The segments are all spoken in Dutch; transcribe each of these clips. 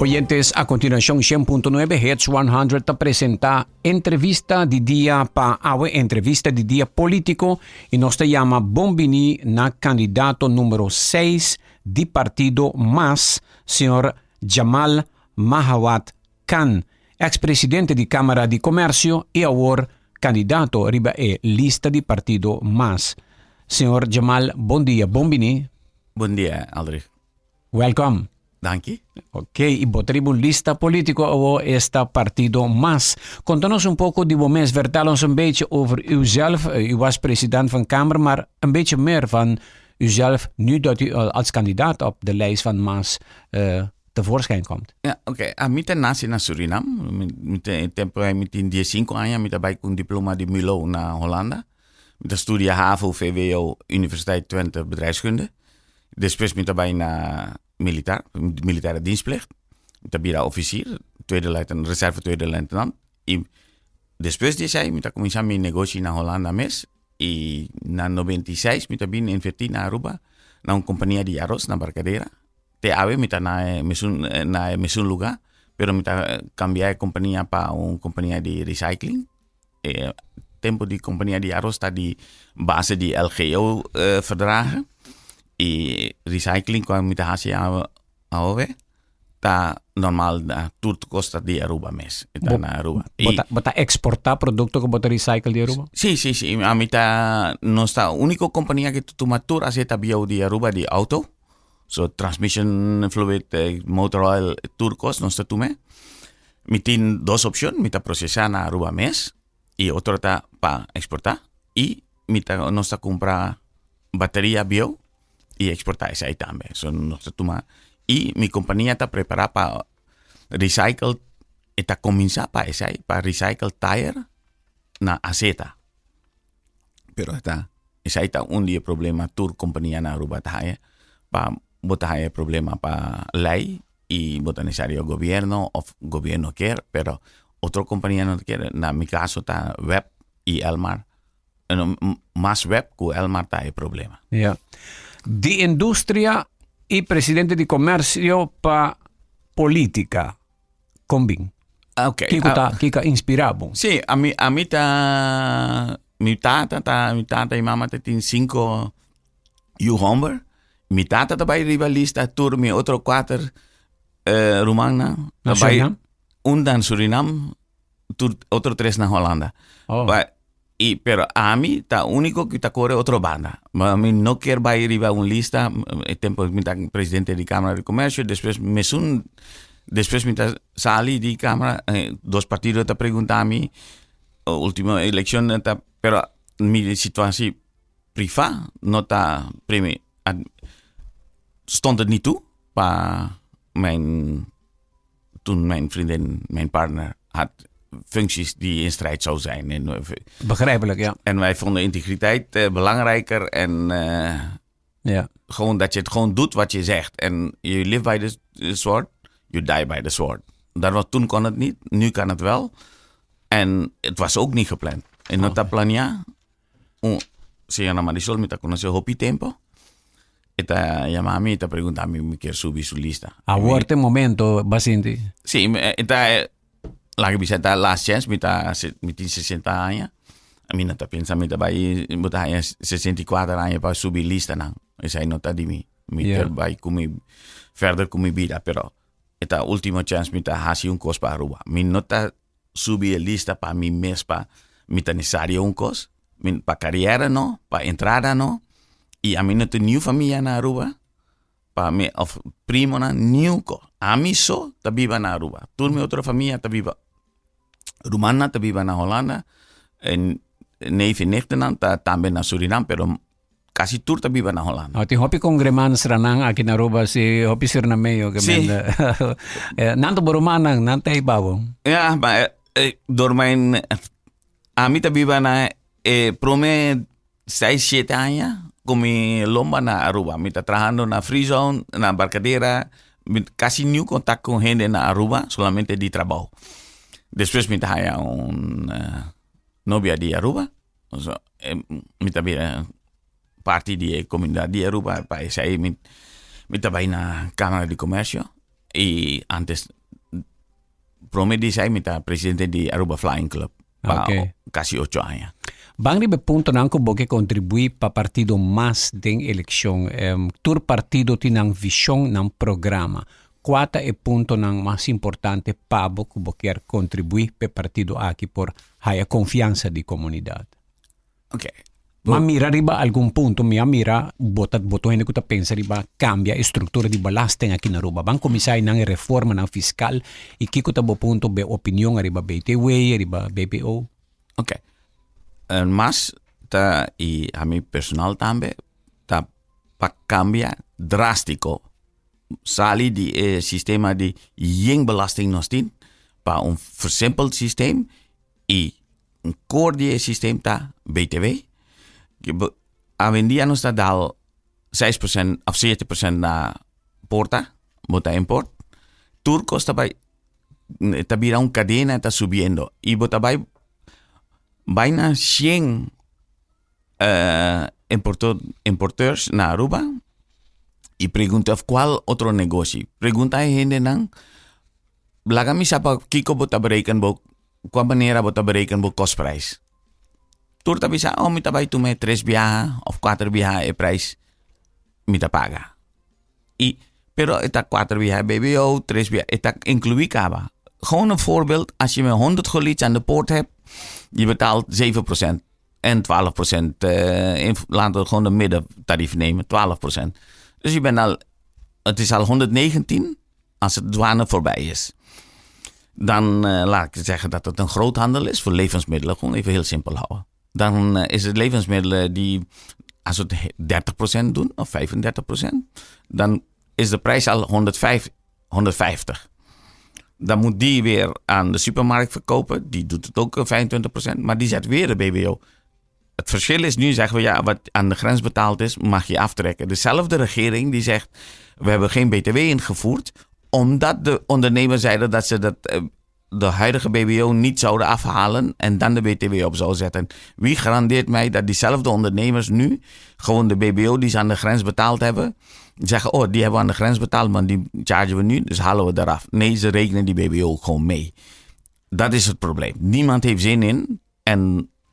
Oyentes, a continuación 100.9 Hits 100 te presenta entrevista de día pa awe entrevista de día político y nos te llama Bombini na candidato número 6 di partido MAS, señor Jamal Mahawat Khan, ex-presidente di Cámara di Comercio y ahora candidato riba e lista di partido MAS. Señor Jamal, bom dia, Bombini. Bom dia, Aldrich. Welcome. Dank je. Ok, y botribu lista político o esta partido MAS. Contanos un poco de mes, vertel ons een beetje over uzelf. U was president van Kamer, maar een beetje meer van uzelf nu dat u als kandidaat op de lijst van MAS tevoorschijn komt. Ja, oké. Mita nasi na Suriname. Mita tempo mita in 15 anos, mita bij een diploma di Milo na Hollanda. Mita studia HAVO, VWO, Universiteit Twente bedrijfskunde. Después mita bij na militaire dienstplicht. Mita bira officier, tweede luitenant, reserve tweede luitenant. Y después de ahí mita comenzar mi negocio na Hollanda mes. Y na 96 mita bin invertir na Aruba na una compañía de arroz na Barcadera. Te ave mita na mesun lugar, pero mita cambiar de compañía para una compañía de recycling. Tempo die compañía de arroz está di base di LGO verdragen. Y recycling kwam met de HCAOW. Ta normal da turto costa di Aruba mes. Ita na Aruba. Bota exportar producto que bota recycle di Aruba? Sí. A mita no está único compañía que tu matur hace tabio di Aruba di auto. So transmission fluid, motor oil, turcos no está tu me. Mitin dos opciones, mita procesar na Aruba mes y otro ta pa exportar. Y mita no está comprar batería bio y exportar esa ahí también. So no está tu ma. Y mi compañía está preparada para recycle, está comenzar para esa ahí, para recycle tire na aceta. Pero esa ahí está un día problema tur compañía na Aruba ta para botar problema para ley y botar necesario gobierno o gobierno quiere, pero otra compañía no quiere. Na mi caso está Web y Elmar. Más Web que Elmar está el problema. Ja. Die industria y presidente de comercio pa política. Combin. Okay. Kika inspirado. Sí, a mí está mi tata y mamá tienen 5 hombre. Mi tata daarbij rivalista, tour mi otro 4 Rumana. Daarbij undan Suriname, otro 3 na Hollanda. Oh. Pero a mí está único que está corre otra banda. A mí no quiero ir a una lista. El tiempo que está presidente de Cámara de Comercio. Después me salí de Cámara. 2 partidos te preguntan a mí. Última elección. Pero mi situación privada no está primero. Stond het niet toe. Toen mijn vriendin, mijn partner, had functies die in strijd zou zijn. Begrijpelijk, ja. En wij vonden integriteit belangrijker. En gewoon dat je het gewoon doet wat je zegt. En you live by the sword, you die by the sword. Toen kon het niet, nu kan het wel. En het was ook niet gepland. En nota plania, se llama Marisol, me conoce Hopi Tempo. Esta llama a mí y te pregunta a mí si quiero subir su lista. A este momento, Basinti. Sí, la que visita last chance, mi 60 años. A mí no te piensa, mi trabajo, botar 64 años para subir lista, no. Esa nota de mí. Mi trabajo verder con mi vida, pero esta última chance, mi hace un cos para Aruba. Mi nota subir lista para mi mes, para mi necesario un cos. Para carrera, no. Para entrada, no. Y a mí no tengo familia en Aruba. Para mí, of primo na niuko. A mí so, te viva en Aruba. Tú mi otra familia te viva. Rumana te viva en Holanda. En neef en nichten también en Suriname, pero casi tú te viva en Holanda. Oh, ti hopi kong greman seranang akin Aruba si hopi sirnameyo. Sí. Nanto borumanang, nante ibawo. Ja, maar door mijn... A mí te viva na prome 6-7 años. Con mi lomba na Aruba. Me está trabajando na Free Zone, na Barcadera. Casi ni contacto con gente na Aruba, solamente de trabajo. Después me está una novia de Aruba. O sea, me está parte de comunidad de Aruba. Para esa ahí me está na Cámara de Comercio. Y antes, prometí sai mita presidente di Aruba Flying Club. Okay. Casi 8 años. Bang ribe punto nang ko boke contribui pa partido mas den eleksyon. Tur partido tinang vision ng programa. Quata e punto nang mas importante pabo ko boker contribui pe partido aki por haya confianza di comunidad. Okay. Ma mira riba algún punto, mira botat botohin ko ta pensa riba cambia estructura di balaste nga kinaruba. Bang komisay nang reforma ng fiskal, ikiko ta bo punto be opinion riba BTW, riba BPO. Okay. Mas ta i ami personal tambe ta pa cambia drastico. Sali di sistema di jing belasting nog steeds pa een versimpeld systeem i een core systeem ta BTW. Avendia nos sta dal 6% of 70% na porta, bota import. Turcos tabay tabira un cadena está subiendo. Y bota bay bijna 100 importeurs na Aruba. Y pregunta cuál otro negocio. Pregunta a gente nang laga mi sapa kiko bota berekenen bo qua manera bota berekenen bo kostprijs. Turta bisa mita bay tume 3 viajes of 4 viajes e prijs mita paga. Y pero eta 4 viajes BBO, 3 viajes eta inclui kaba. Gewoon een voorbeeld, als je met 100 gelieds aan de poort hebt, je betaalt 7% en 12%. Laten we gewoon de middentarief nemen, 12%. Dus je bent al, het is al 119 als het douane voorbij is. Dan laat ik zeggen dat het een groothandel is voor levensmiddelen. Gewoon even heel simpel houden. Dan is het levensmiddelen die, als we het 30% doen of 35%, dan is de prijs al 150. Dan moet die weer aan de supermarkt verkopen. Die doet het ook 25%, maar die zet weer de BBO. Het verschil is nu, zeggen we, ja, wat aan de grens betaald is, mag je aftrekken. Dezelfde regering die zegt, we hebben geen BTW ingevoerd, omdat de ondernemers zeiden dat ze de huidige BBO niet zouden afhalen en dan de BTW op zouden zetten. Wie garandeert mij dat diezelfde ondernemers nu gewoon de BBO die ze aan de grens betaald hebben, zeggen, die hebben we aan de grens betaald, maar die chargen we nu, dus halen we eraf. Nee, ze rekenen die BBO gewoon mee. Dat is het probleem. Niemand heeft zin in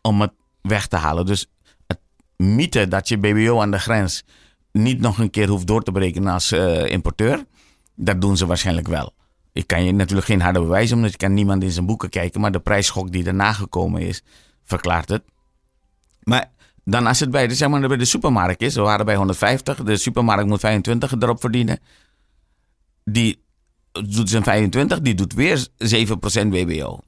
om het weg te halen. Dus het mythe dat je BBO aan de grens niet nog een keer hoeft door te berekenen als importeur, dat doen ze waarschijnlijk wel. Ik kan je natuurlijk geen harde bewijzen, omdat je kan niemand in zijn boeken kijken, maar de prijsschok die daarna gekomen is, verklaart het. Maar dan als het bij de supermarkt is, we waren bij 150, de supermarkt moet 25 erop verdienen. Die doet zijn 25, die doet weer 7% BBO.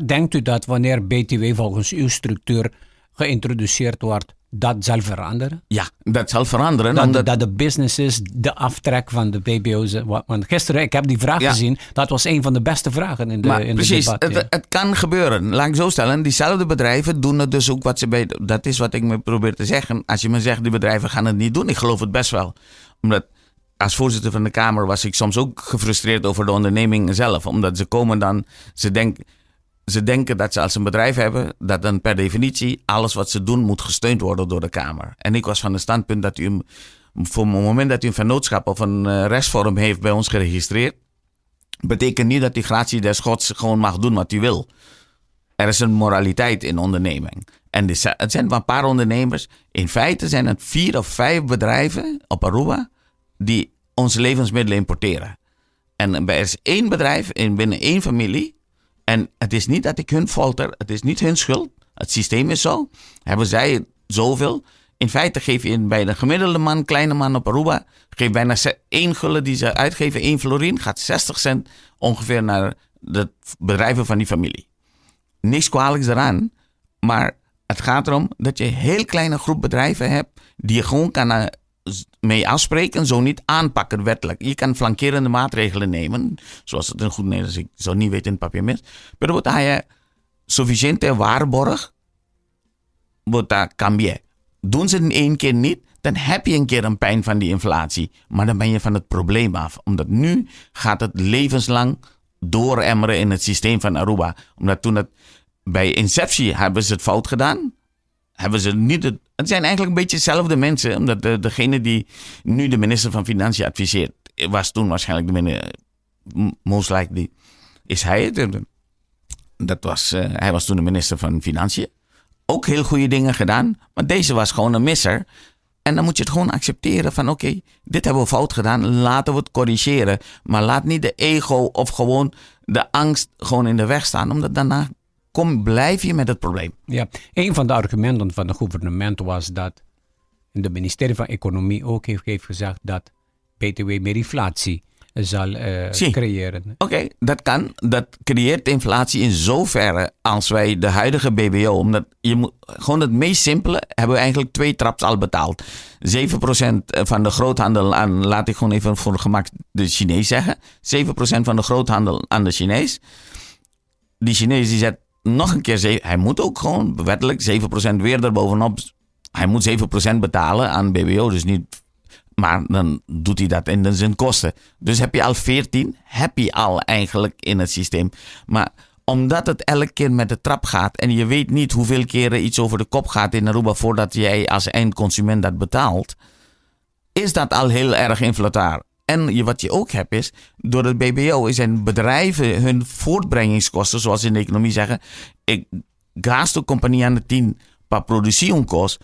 Denkt u dat wanneer BTW volgens uw structuur geïntroduceerd wordt, dat zal veranderen? Ja, dat zal veranderen. Dat de businesses de aftrek van de BBO's... Want gisteren, ik heb die vraag gezien, dat was een van de beste vragen in de debat. Precies, het kan gebeuren. Laat ik zo stellen, diezelfde bedrijven doen het dus ook wat ze bij... Dat is wat ik me probeer te zeggen. Als je me zegt, die bedrijven gaan het niet doen, ik geloof het best wel. Omdat als voorzitter van de Kamer was ik soms ook gefrustreerd over de onderneming zelf. Omdat ze komen dan, ze denken dat ze als een bedrijf hebben, dat dan per definitie alles wat ze doen moet gesteund worden door de Kamer. En ik was van het standpunt dat voor het moment dat u een vennootschap of een restvorm heeft bij ons geregistreerd, betekent niet dat u gratie des gods gewoon mag doen wat u wil. Er is een moraliteit in onderneming. En het zijn maar een paar ondernemers. In feite zijn het 4 of 5 bedrijven op Aruba die onze levensmiddelen importeren. En er is 1 bedrijf binnen 1 familie. En het is niet dat ik hun folter, het is niet hun schuld. Het systeem is zo. Hebben zij zoveel. In feite geef je bij de gemiddelde man, kleine man op Aruba, geef bijna 1 gulden die ze uitgeven, 1 florien, gaat 60 cent ongeveer naar de bedrijven van die familie. Niks kwalijks eraan, maar het gaat erom dat je een heel kleine groep bedrijven hebt die je gewoon kan mee afspreken, zo niet aanpakken wettelijk. Je kan flankerende maatregelen nemen, zoals het in goed Nederlands, ik zou niet weten in het papier mis. Maar wat je sufficiënte waarborg, wat dat cambie. Doen ze het 1 keer niet, dan heb je een keer een pijn van die inflatie. Maar dan ben je van het probleem af. Omdat nu gaat het levenslang dooremmeren in het systeem van Aruba. Omdat toen bij inceptie hebben ze het fout gedaan. Hebben ze niet het zijn eigenlijk een beetje dezelfde mensen. Omdat degene die nu de minister van Financiën adviseert, was toen waarschijnlijk de most likely is hij het. Hij was toen de minister van Financiën. Ook heel goede dingen gedaan. Maar deze was gewoon een misser. En dan moet je het gewoon accepteren van oké, dit hebben we fout gedaan. Laten we het corrigeren. Maar laat niet de ego of gewoon de angst gewoon in de weg staan. Omdat daarna blijf je met het probleem. Ja, een van de argumenten van het gouvernement was dat de ministerie van Economie ook heeft gezegd dat BTW meer inflatie zal creëren. Oké, dat kan. Dat creëert inflatie in zoverre als wij de huidige BBO, omdat je moet gewoon het meest simpele, hebben we eigenlijk 2 traps al betaald. 7% van de groothandel aan, laat ik gewoon even voor gemak de Chinees zeggen. 7% van de groothandel aan de Chinees. Die Chinees die zet nog een keer, hij moet ook gewoon wettelijk 7% weer erbovenop. Hij moet 7% betalen aan BBO, dus niet. Maar dan doet hij dat in zijn kosten. Dus heb je al 14, heb je al eigenlijk in het systeem. Maar omdat het elke keer met de trap gaat en je weet niet hoeveel keren iets over de kop gaat in Aruba voordat jij als eindconsument dat betaalt, is dat al heel erg inflataar. En wat je ook hebt is, door het BBO zijn bedrijven hun voortbrengingskosten, zoals ze in de economie zeggen, gasto compañía aan de 10 para producir un cos,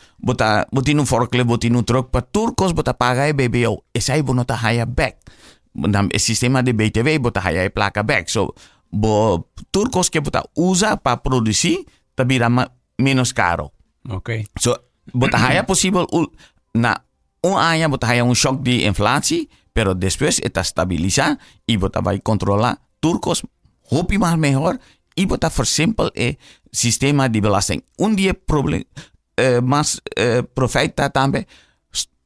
botin un forklift, botin un truck, para turcos bota paga e BBO. Esai bonota haya back. Dan el sistema de BTW bota haya placa back. So, turcos que bota usa para producir, tabira menos caro. Okay. So, bota haya posible na un año bota haya un shock de inflatie, pero después está stabiliza y bota vai controlar turcos hopi más mejor y bota versimpel sistema de belasting. Un día más profita también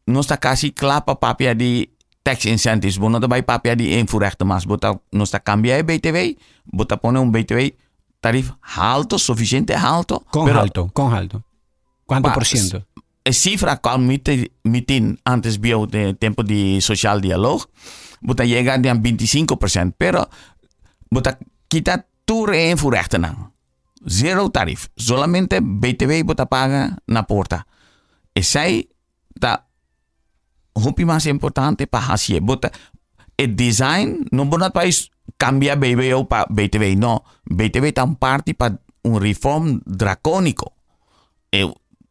no está casi clapa papia de tax incentives. Bono de papia de invoerrechten mas bota no está cambia BTW, bota pone un BTW tarif alto, suficiente alto. Con alto. ¿Cuánto por ciento? Cifra cual mitin antes vio de tiempo de social dialoog, bota llega a 25%, pero bota quita tu invoerrechten aan. Zero tarief. Solamente BTW bota paga na porta. Esse da hopi mais importante para hacer. Bota el design no bonat país cambia BBO para BTW. No, BTW tan parte para un reform dracónico.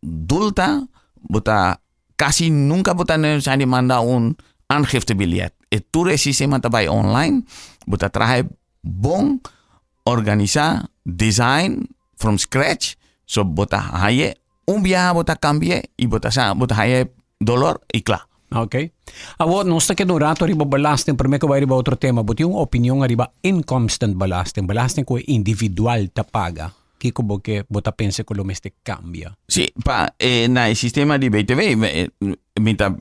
Dulta bota casi nunca bota necesariamente manda un aangiftebiljet. El tour sistema tabay online bota traje bon organizar, design from scratch. So bota haye viaje bota cambie y bota haye dolor y klaar. Okay. Awot no sta durato riba belasting, per me ko riba otro tema, but yung opinion riba inkomstenbelasting, belasting ko individual ta paga. Kiko bo ke bota pense ko lumeste cambia. Sí, na el sistema de BTW mita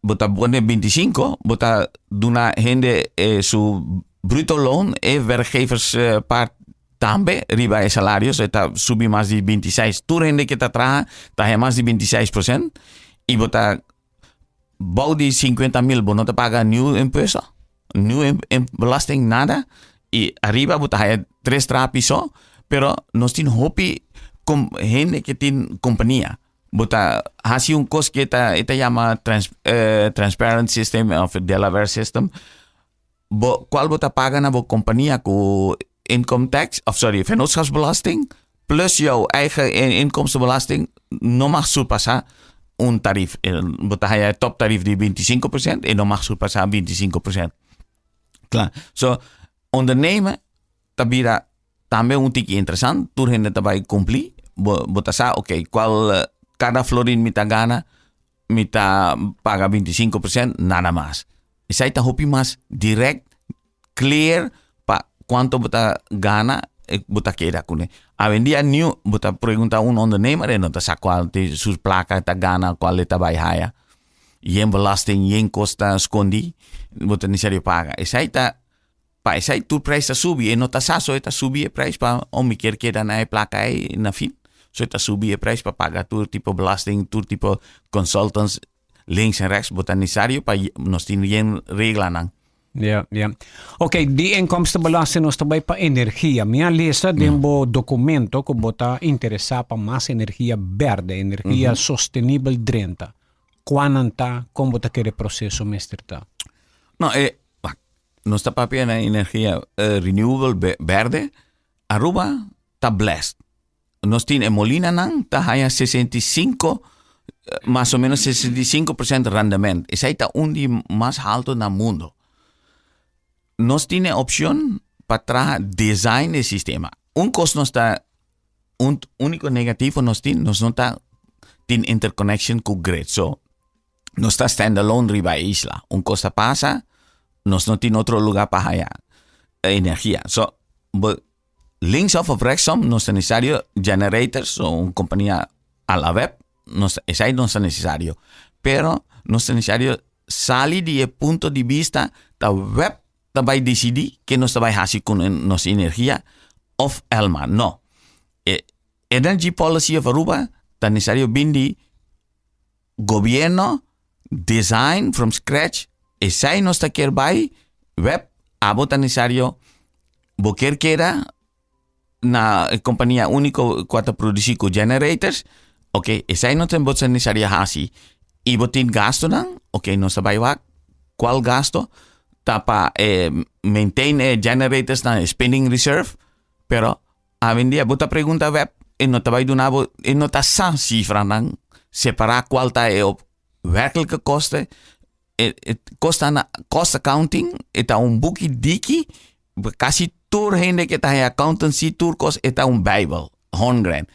bota pone 25, bota duna gente su bruto loon werkgevers part tambe riba de salarios está subi más de 26. Tu rende que te trae está más de 26%. Y bota bouw die 50,000 no te paga new impuesto, new belasting nada. Y arriba bota hay 3 trapiso, pero nos tiene hopi con gente que tiene compañía. Bota hace un cos que esta llama transparent system of Delaware system. Qual bota paga na compañía con income tax, vennootschapsbelasting, plus jouw eigen inkomstenbelasting, no mag surpassar un tarief. Bota hij toptarief die 25% en no mag surpassar 25%. Klaar. So, ondernemen, tabira también un tiki interessant, tur gente tabai cumpli, bota sa, qual cada florin mita gana, mita paga 25%, nada más. Zij ta hopi mas direct, clear, pa cuánto bota gana, bota queda kune. Avendia new, bota pregunta un ondernemer en nota sa cual te sus placa ta gana, cual ta bij haya. Yen belasting, yen costa scondi, bota ni serio paga. Zij ta, pa zij tu prijs ta subi, en nota sa so eta subi e prijs pa om keer dan hij placa hij na fin. So eta subi e prijs pa paga tu tipo belasting, tu tipo consultants, links en rechts, bota necessario pa nos tienen regla nang. Ja. Okay, die inkomstenbelasting nos tabay pa energia. Mia lesa dembo documento ko bota interesa pa mas energia verde, energia sostenible drenta. Quananta como bota kere proceso mesterta. No, nossa papia na energia renewable verde, Aruba está blessed. Nós temos em Molina não, está há 65, mais ou menos 65% rendimento. Esse aí está um dos mais altos no mundo. Nós temos a opção para design do sistema. Costo nós está, único negativo nós temos, não está tem interconnection com o grid. So, nós está standalone riba a isla. Costo passa, nós não temos outro lugar para a energia. So, linksof of rechtsom, nós é necessário generators, uma companhia a la web, esse aí não é necessário. Pero, nós é necessário sair do ponto de vista da web, vai decidir que nós vai fazer com nossa energia of Elma. Não. Energy policy of Aruba, é necessário bindi governo, design from scratch, esse aí nós está quer vai web, abo é necessário boquer queira na companhia única que produz com generators, ok, esse aí não tem bote necessário fazer. E botin gasto não, ok, nós vai lá, qual gasto? Para maintain generators na spending reserve, pero a vendia bota pergunta web e não vai donar e não tá só cifra não separar qual tá o werkelijke kosten kosta na cost accounting eta boekje diki quasi tour hende que tá accountancy tour cost eta bible 100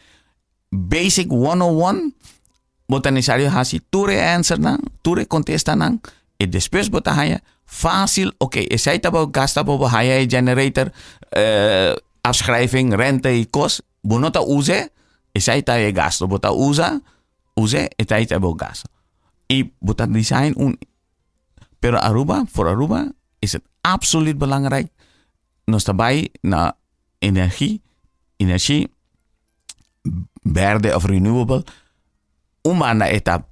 basic 101 bota necessário hasi tour answer não tour contesta não e depois bota haya fácil, oké, esse aí estava gasta para high generator, afschrijving, rente e kost, bonota use, esse aí está gasto, bota use, esse aí está gasto. E bota design pero Aruba, voor Aruba is het absoluut belangrijk, nós daarbij na energie verde of renewable, banda eta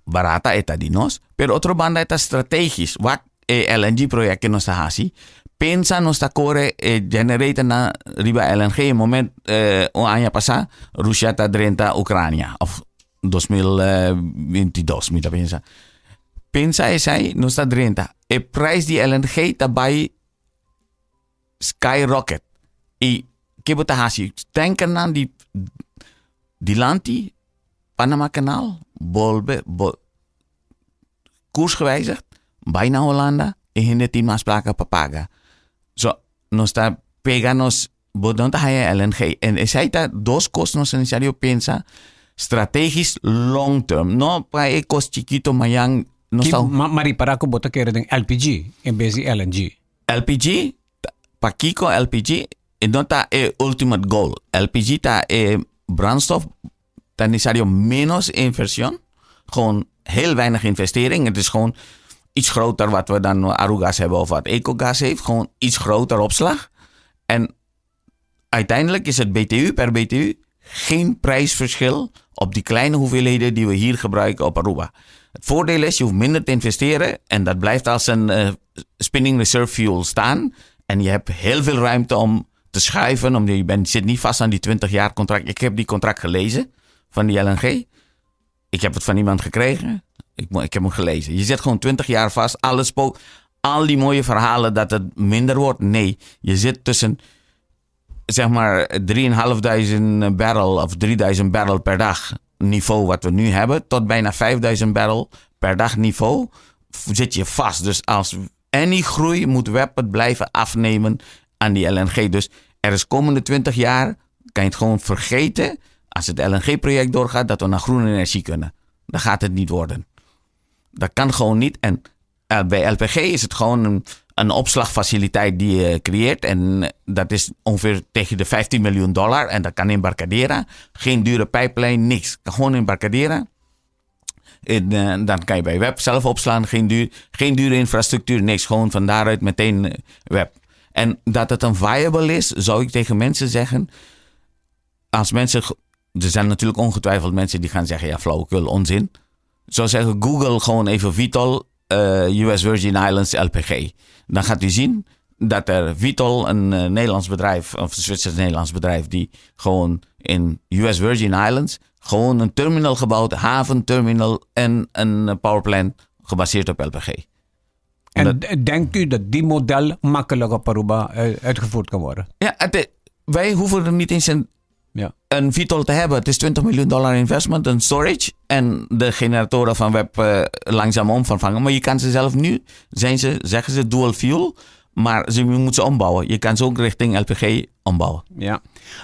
barata eta di nos, pero otro banda eta strategisch, wat LNG project que nos está así. Pensa nos está corre generator na riba LNG en moment un año pasado Rusia está drenta Ucrania of 2022 mi pensa. Pensa es ahí nos está drenta. El prijs di LNG está by skyrocket. Y que bota así. Denken aan die lanti Panama kanaal koers gewijzigd. Bijna Hollanda en hindi team afspraken papaga. So, nos está peganos bodonta haya LNG. En esa dos cosas nos necesario pensa strategisch long term. No para cost chiquito mayang no está. Mari para ko bota kere ng LPG en vez de LNG. LPG pa Kiko LPG en no ta ultimate goal. LPG ta brandstof ta necesario menos inversión. Gewoon heel weinig investering. Het is gewoon iets groter wat we dan Arugas hebben of wat Ecogas heeft. Gewoon iets groter opslag. En uiteindelijk is het BTU per BTU geen prijsverschil op die kleine hoeveelheden die we hier gebruiken op Aruba. Het voordeel is, je hoeft minder te investeren en dat blijft als een spinning reserve fuel staan. En je hebt heel veel ruimte om te schuiven, omdat je zit niet vast aan die 20 jaar contract. Ik heb die contract gelezen van die LNG. Ik heb het van iemand gekregen. Ik heb hem gelezen. Je zit gewoon 20 jaar vast. Al die mooie verhalen dat het minder wordt. Nee, je zit tussen zeg maar 3.500 barrel of 3.000 barrel per dag niveau wat we nu hebben. Tot bijna 5.000 barrel per dag niveau zit je vast. Dus als any groei moet web het blijven afnemen aan die LNG. Dus er is komende 20 jaar kan je het gewoon vergeten. Als het LNG-project doorgaat, dat we naar groene energie kunnen. Dan gaat het niet worden. Dat kan gewoon niet. En bij LPG is het gewoon een opslagfaciliteit die je creëert. En dat is ongeveer tegen de $15 miljoen. En dat kan in Barcadera. Geen dure pijplijn, niks. Kan gewoon in Barcadera. En dan kan je bij web zelf opslaan. Geen dure infrastructuur, niks. Gewoon van daaruit meteen web. En dat het een viable is, zou ik tegen mensen zeggen. Als mensen... Er zijn natuurlijk ongetwijfeld mensen die gaan zeggen, ja, flauwekul, onzin. Zo zeggen Google gewoon even Vitol, US Virgin Islands LPG. Dan gaat u zien dat er Vitol, een Nederlands bedrijf, of een Zwitsers-Nederlands bedrijf, die gewoon in US Virgin Islands gewoon een terminal gebouwd, haventerminal en een powerplant gebaseerd op LPG. En denkt u dat die model makkelijk op Aruba uitgevoerd kan worden? Ja, wij hoeven er niet eens een VTOL te hebben. Het is $20 miljoen investment, een storage. En de generatoren van web langzaam omvervangen. Maar je kan ze zelf nu, zeggen ze dual fuel. Maar je moet ze ombouwen. Je kan ze ook richting LPG ombouwen. Ja.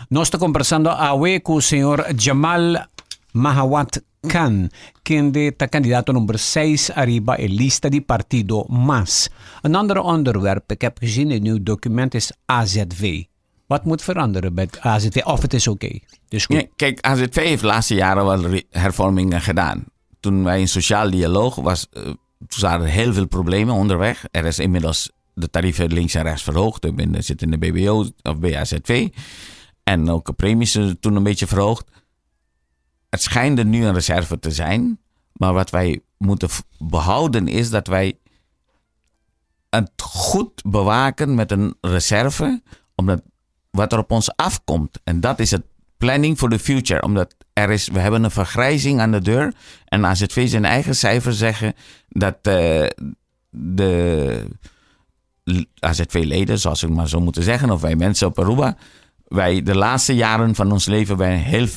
Nós estamos conversando hoy con el señor Jamal Mahawat Khan, quien está candidato número 6 arriba en lista di Partido MAS. Een ander onderwerp, ik heb gezien in uw document, is AZV. Wat moet veranderen bij AZV? Of het is oké? Dus goed. Ja, kijk, AZV heeft de laatste jaren wel hervormingen gedaan. Toen wij in sociaal dialoog toen waren er heel veel problemen onderweg. Er is inmiddels de tarieven links en rechts verhoogd. Er zit in de BBO of BAZV. En ook de premies zijn toen een beetje verhoogd. Het schijnt er nu een reserve te zijn. Maar wat wij moeten behouden is dat wij het goed bewaken met een reserve. Omdat wat er op ons afkomt. En dat is het planning for the future. Omdat we hebben een vergrijzing aan de deur. En AZV zijn eigen cijfers zeggen dat de AZV-leden, zoals ik maar zo moeten zeggen, of wij mensen op Aruba, wij de laatste jaren van ons leven wij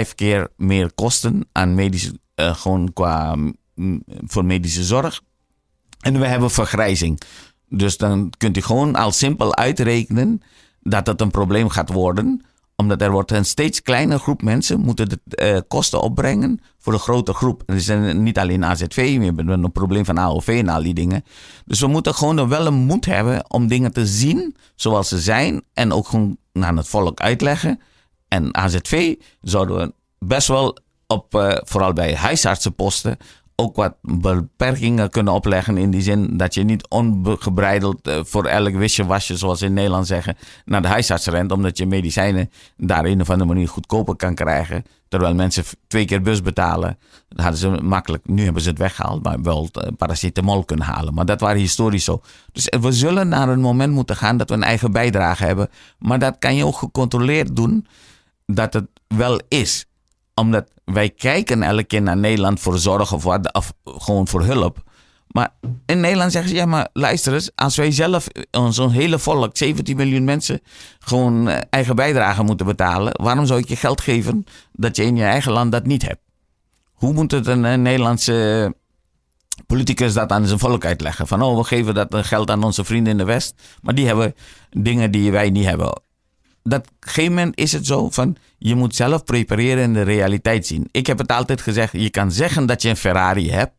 4-5 keer meer kosten aan gewoon voor medische zorg. En we hebben vergrijzing. Dus dan kunt u gewoon al simpel uitrekenen dat het een probleem gaat worden. Omdat er wordt een steeds kleiner groep mensen moeten de kosten opbrengen voor de grote groep. Er is niet alleen AZV, we hebben een probleem van AOV en al die dingen. Dus we moeten gewoon wel een moed hebben om dingen te zien zoals ze zijn. En ook gewoon aan het volk uitleggen. En AZV zouden we best wel vooral bij huisartsenposten, ook wat beperkingen kunnen opleggen in die zin dat je niet ongebreideld voor elk wisje-wasje, zoals ze in Nederland zeggen, naar de huisarts rent, omdat je medicijnen daar een of andere manier goedkoper kan krijgen. Terwijl mensen 2 keer bus betalen, dat hadden ze makkelijk, nu hebben ze het weggehaald, maar wel paracetamol kunnen halen. Maar dat waren historisch zo. Dus we zullen naar een moment moeten gaan dat we een eigen bijdrage hebben. Maar dat kan je ook gecontroleerd doen dat het wel is. Omdat wij kijken elke keer naar Nederland voor zorg of gewoon voor hulp. Maar in Nederland zeggen ze, ja maar luister eens, als wij zelf, ons hele volk, 17 miljoen mensen, gewoon eigen bijdrage moeten betalen, waarom zou ik je geld geven dat je in je eigen land dat niet hebt? Hoe moet het een Nederlandse politicus dat aan zijn volk uitleggen? Van we geven dat geld aan onze vrienden in de West, maar die hebben dingen die wij niet hebben. Dat op een gegeven moment is het zo van, je moet zelf prepareren en de realiteit zien. Ik heb het altijd gezegd, je kan zeggen dat je een Ferrari hebt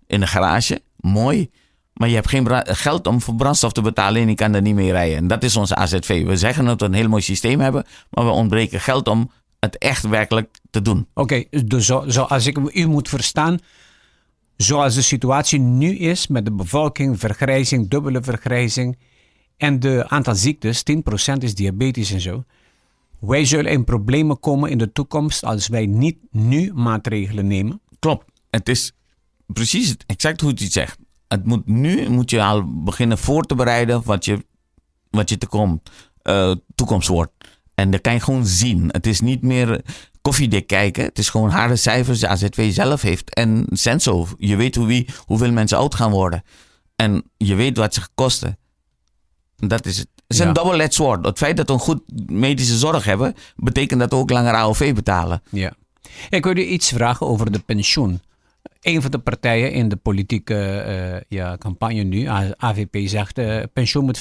in de garage, mooi, maar je hebt geen geld om voor brandstof te betalen en je kan er niet mee rijden. En dat is onze AZV. We zeggen dat we een heel mooi systeem hebben, maar we ontbreken geld om het echt werkelijk te doen. Oké, dus als ik u moet verstaan, zoals de situatie nu is met de bevolking, vergrijzing, dubbele vergrijzing, en de aantal ziektes, 10% is diabetes en zo. Wij zullen in problemen komen in de toekomst als wij niet nu maatregelen nemen. Klopt. Het is precies exact hoe het zegt. Moet je al beginnen voor te bereiden wat je toekomst wordt. En dat kan je gewoon zien. Het is niet meer koffiedik kijken. Het is gewoon harde cijfers. De AZV zelf heeft en Senso. Je weet hoeveel mensen oud gaan worden. En je weet wat ze kosten. Dat is het. Het is een double-edged sword. Het feit dat we een goed medische zorg hebben, betekent dat we ook langer AOV betalen. Ja. Ik wil u iets vragen over de pensioen. Een van de partijen in de politieke campagne nu, AVP, zegt pensioen moet 50%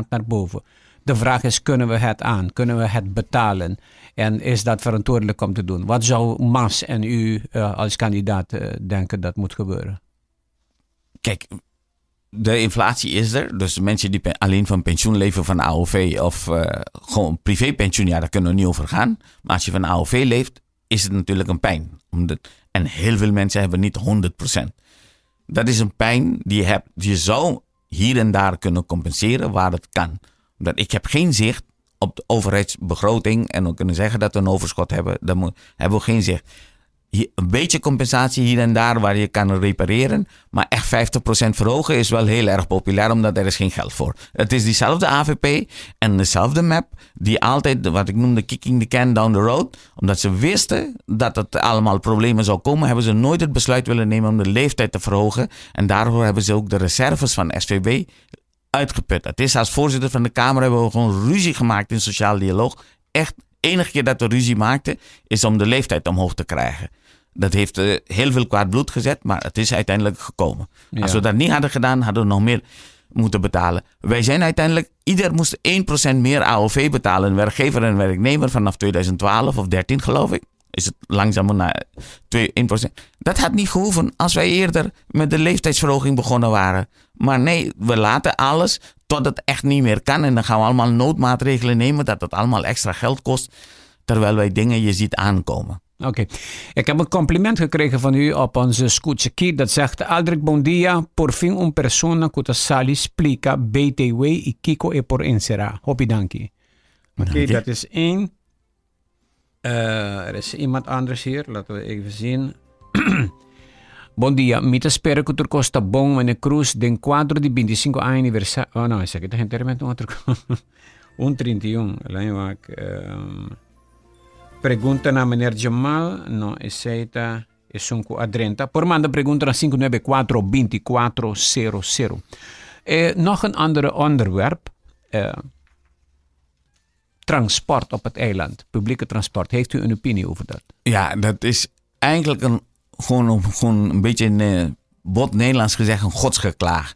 naar boven. De vraag is, kunnen we het aan? Kunnen we het betalen? En is dat verantwoordelijk om te doen? Wat zou Mas en u als kandidaat denken dat moet gebeuren? Kijk, de inflatie is er. Dus mensen die alleen van pensioen leven van AOV of gewoon privépensioen, daar kunnen we niet over gaan. Maar als je van AOV leeft, is het natuurlijk een pijn. En heel veel mensen hebben niet 100%. Dat is een pijn die je hebt. Je zou hier en daar kunnen compenseren waar het kan. Omdat ik heb geen zicht op de overheidsbegroting en we kunnen zeggen dat we een overschot hebben. Dan hebben we geen zicht. een beetje compensatie hier en daar waar je kan repareren. Maar echt 50% verhogen is wel heel erg populair, omdat er is geen geld voor. Het is diezelfde AVP en dezelfde map die altijd, wat ik noemde, kicking the can down the road. Omdat ze wisten dat het allemaal problemen zou komen, hebben ze nooit het besluit willen nemen om de leeftijd te verhogen. En daarvoor hebben ze ook de reserves van SVB uitgeput. Het is als voorzitter van de Kamer hebben we gewoon ruzie gemaakt in sociaal dialoog. Echt, de enige keer dat we ruzie maakten is om de leeftijd omhoog te krijgen. Dat heeft heel veel kwaad bloed gezet, maar het is uiteindelijk gekomen. Ja. Als we dat niet hadden gedaan, hadden we nog meer moeten betalen. Wij zijn uiteindelijk, ieder moest 1% meer AOV betalen. Werkgever en werknemer vanaf 2012 of 13 geloof ik. Is het langzamer naar 1%. Dat had niet gehoeven als wij eerder met de leeftijdsverhoging begonnen waren. Maar nee, we laten alles tot het echt niet meer kan. En dan gaan we allemaal noodmaatregelen nemen dat het allemaal extra geld kost. Terwijl wij dingen je ziet aankomen. Oké. Ik heb een compliment gekregen van u op onze Scootje. Dat zegt: Aldrich, bom dia. Por fin un persona que sali explica BTW y Kiko e por insera. Hoppie dankie. Oké, dat is één. Er is iemand anders hier. Laten we even zien. Bom dia. Mi te espero que tu costa bom en cruz de 4 de 25 aniversario. Oh no, ese que te gente remete otro. Un 31. El año Pergunta na meneer Jamal. No, essa es un 30. Por manda pergunta naar 594-2400. Nog een ander onderwerp. Transport op het eiland. Publieke transport. Heeft u een opinie over dat? Ja, dat is eigenlijk gewoon een beetje in bot Nederlands gezegd een godsgeklaag.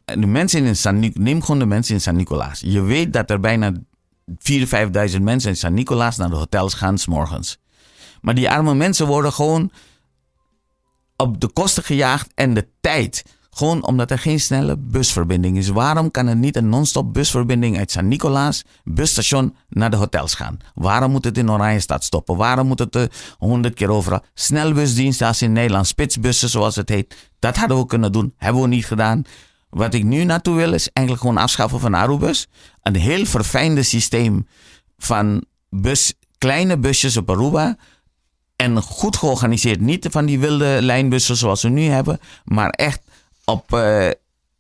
De mensen neem gewoon de mensen in Sint-Nicolaas. Je weet dat er bijna 4.000-5.000 mensen in Sint-Nicolaas naar de hotels gaan 's morgens. Maar die arme mensen worden gewoon op de kosten gejaagd en de tijd. Gewoon omdat er geen snelle busverbinding is. Waarom kan er niet een non-stop busverbinding uit Sint-Nicolaas busstation naar de hotels gaan? Waarom moet het in Oranjestad stoppen? Waarom moet het 100 keer overal? Snelbusdiensten als in Nederland, spitsbussen zoals het heet. Dat hadden we kunnen doen, hebben we niet gedaan. Wat ik nu naartoe wil is eigenlijk gewoon afschaffen van Arubus. Een heel verfijnde systeem van kleine busjes op Aruba. En goed georganiseerd. Niet van die wilde lijnbussen zoals we nu hebben. Maar echt op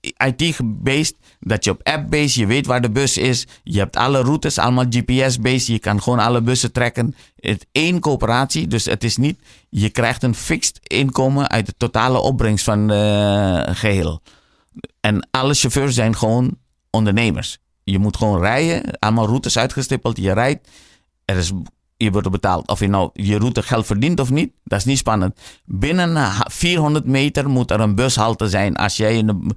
IT-based. Dat je op app-based, je weet waar de bus is. Je hebt alle routes, allemaal GPS-based. Je kan gewoon alle bussen trekken. Het één coöperatie, dus het is niet... Je krijgt een fixed inkomen uit de totale opbrengst van geheel. En alle chauffeurs zijn gewoon ondernemers. Je moet gewoon rijden, allemaal routes uitgestippeld. Je rijdt, je wordt betaald. Of je nou je route geld verdient of niet, dat is niet spannend. Binnen 400 meter moet er een bushalte zijn. Als jij in 80%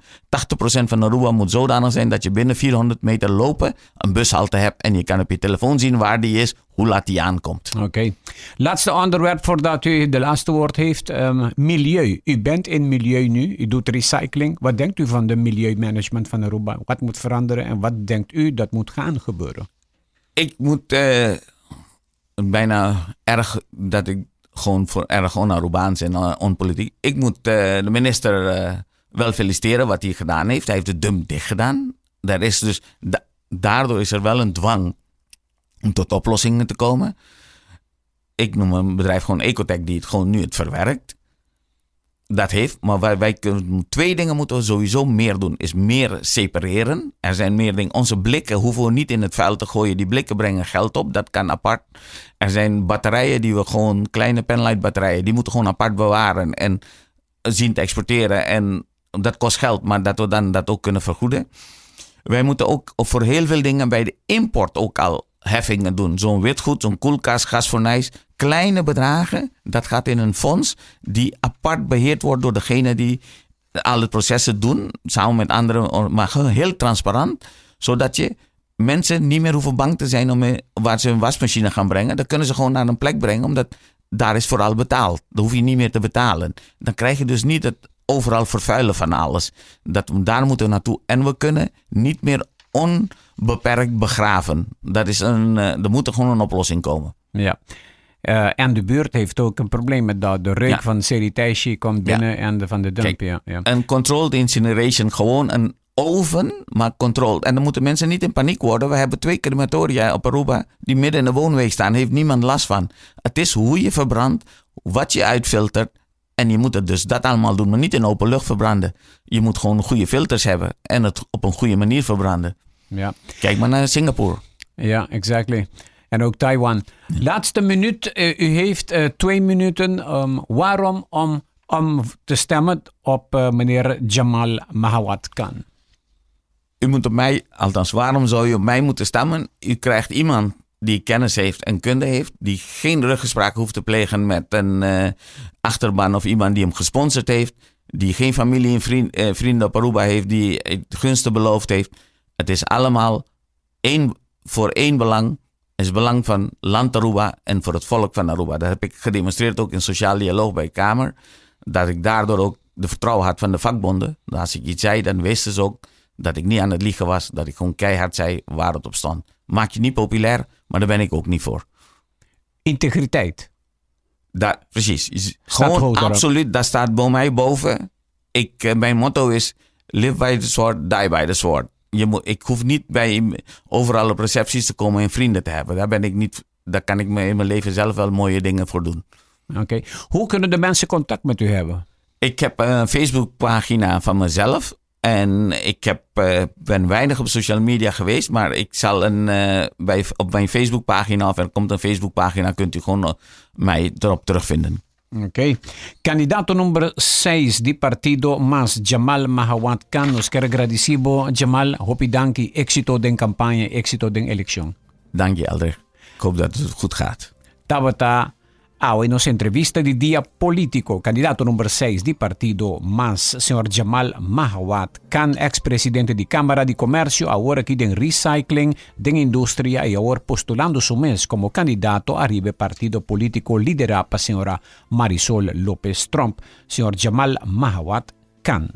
van Aruba moet zodanig zijn dat je binnen 400 meter lopen een bushalte hebt. En je kan op je telefoon zien waar die is, hoe laat die aankomt. Oké. Laatste onderwerp voordat u de laatste woord heeft. Milieu. U bent in milieu nu. U doet recycling. Wat denkt u van de milieumanagement van Aruba? Wat moet veranderen en wat denkt u dat moet gaan gebeuren? Ik moet... bijna erg dat ik gewoon voor erg on-Arubaans en onpolitiek. Ik moet de minister wel feliciteren wat hij gedaan heeft. Hij heeft de dump dicht gedaan. Daardoor is er wel een dwang om tot oplossingen te komen. Ik noem een bedrijf gewoon Ecotech die het gewoon nu het verwerkt. Dat heeft, maar wij kunnen 2 dingen moeten we sowieso meer doen. Is meer separeren. Er zijn meer dingen. Onze blikken hoeven we niet in het vuil te gooien. Die blikken brengen geld op. Dat kan apart. Er zijn batterijen die we gewoon, kleine penlight batterijen, die moeten gewoon apart bewaren en zien te exporteren. En dat kost geld, maar dat we dan dat ook kunnen vergoeden. Wij moeten ook voor heel veel dingen bij de import ook al heffingen doen. Zo'n witgoed, zo'n koelkast, gasfornuis. Kleine bedragen, dat gaat in een fonds die apart beheerd wordt door degene die al het processen doen. Samen met anderen, maar heel transparant. Zodat je mensen niet meer hoeven bang te zijn waar ze een wasmachine gaan brengen. Dan kunnen ze gewoon naar een plek brengen, omdat daar is vooral betaald. Dan hoef je niet meer te betalen. Dan krijg je dus niet het overal vervuilen van alles. Daar moeten we naartoe. En we kunnen niet meer onbeperkt begraven. Er moet er gewoon een oplossing komen. Ja. En de buurt heeft ook een probleem met dat. De reuk van Seritaishi komt binnen en van de dump. Kijk, een controlled incineration, gewoon een oven, maar controlled. En dan moeten mensen niet in paniek worden. We hebben 2 crematoria op Aruba die midden in de woonwijk staan. Heeft niemand last van. Het is hoe je verbrandt, wat je uitfiltert. En je moet het dus dat allemaal doen, maar niet in open lucht verbranden. Je moet gewoon goede filters hebben en het op een goede manier verbranden. Ja. Kijk maar naar Singapore. Ja, exactly. En ook Taiwan. Laatste minuut. U heeft 2 minuten. Waarom om te stemmen op meneer Jamal Mahawat Khan? U moet op mij, althans waarom zou u op mij moeten stemmen? U krijgt iemand die kennis heeft en kunde heeft, die geen ruggespraak hoeft te plegen met een achterban of iemand die hem gesponsord heeft, die geen familie en vrienden op Aruba heeft, die gunsten beloofd heeft. Het is allemaal voor één belang. Het is belang van land Aruba en voor het volk van Aruba. Dat heb ik gedemonstreerd ook in sociaal dialoog bij de Kamer. Dat ik daardoor ook de vertrouwen had van de vakbonden. Als ik iets zei, dan wisten ze ook dat ik niet aan het liegen was. Dat ik gewoon keihard zei waar het op stond. Maak je niet populair, maar daar ben ik ook niet voor. Integriteit. Precies. Gewoon absoluut, dat staat bij mij boven. Mijn motto is, live by the sword, die by the sword. Ik hoef niet overal op recepties te komen en vrienden te hebben. Daar kan ik me in mijn leven zelf wel mooie dingen voor doen. Oké. Hoe kunnen de mensen contact met u hebben? Ik heb een Facebookpagina van mezelf. En ik ben weinig op social media geweest. Maar ik zal op mijn Facebookpagina, of er komt een Facebookpagina, kunt u gewoon mij erop terugvinden. Ok. Candidato numero 6 di Partido MAS, Jamal Mahawat Khan. Nos quero agradecido, Jamal. Hopi danki. Éxito den campagne, éxito den elección. Dank je, Aldrich. Ik hoop dat het goed gaat. Tabata. Hoy nos entrevista de día político, candidato número 6 di Partido MAS, señor Jamal Mahawat Khan, ex-presidente de Cámara de Comercio, ahora aquí de recycling, de industria y ahora postulando su mes como candidato a ribe partido político liderada por señora Marisol López Trump, señor Jamal Mahawat Khan.